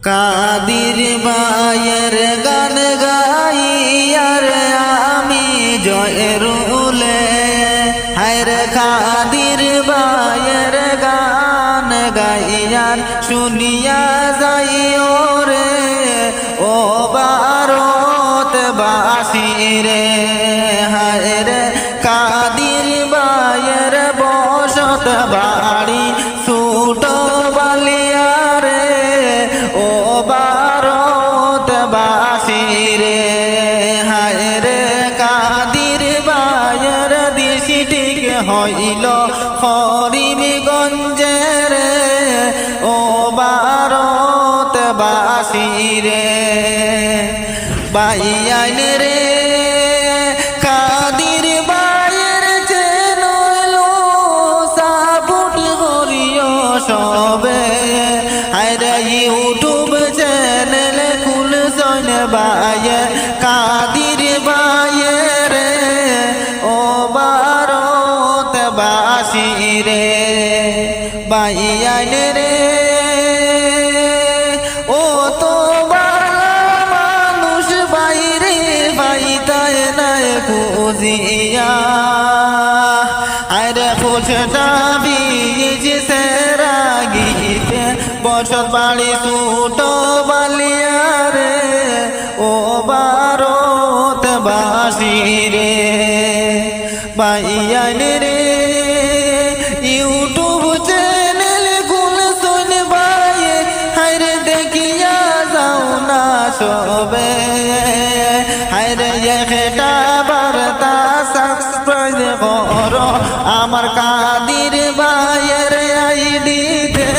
কাদির বায়ের গান গাই আর আমি জয়রুলে হায়রে কাদির বায়ের গান গাইয়ার শুনিয়া যাইও রে ও ভারত বাসী রে হায়রে কাদির বায়ের বসত বাড়ি ছোট বালিয়া রে ও ভারত বাসী রে হায়রে কাদির বায়ের দিশিটিক হইল হরিমগঞ্জে রে ও ভারত বাসী রে বাইয়াইন রে কাদির বায়ের যেন সাপুট করিও সবে হায়রে ইউটিউব চ্যানেল খুলছন বায়ে কাদির বায়ের ও ভারত বাসী রে বাইয়াইন রে ও তো মানুষ বাইরে বাইতায় নাই খুঁজিয়া আরে খোঁজটা বীজ সেরা গীতে বসত বাড়ি ছোট বালিয়া রে ও ভারত বাসী রে বাইয়াইন রে ইউটিউব চ্যানেল খুলছন বায়ে হায়রে দেখিয়া যাও না সবে হায়রে একটা বার্তা সাবস্ক্রাইব করো আমার কাদির বায়ের আইডিতে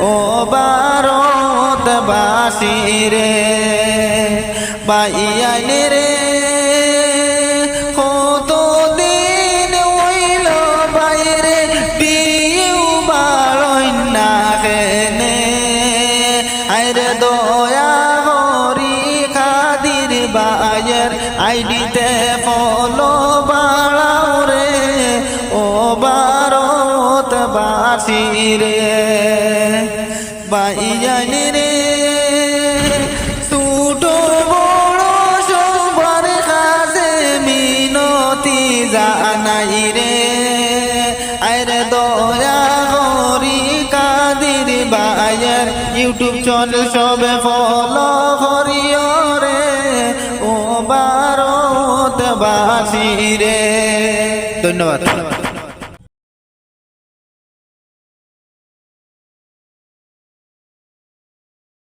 ও ভারত বাসী রে বাইয়াইন রে কত দিন হইল বাইরে বিউ বাড়ইন না কেনে আইরে দয়া হরি কাদির বায়ের আইডিতে ফলো বাড়াও রে ও ভারত বাসী রে বাইয়াইন রে ছোট বড় সবার কাছে মিনতি জানাই রে আরে দয়া করি কাদির বায়ের ইউটিউব চ্যানেল সবে ফলো করিও রে ও ভারত বাসী রে। ধন্যবাদ।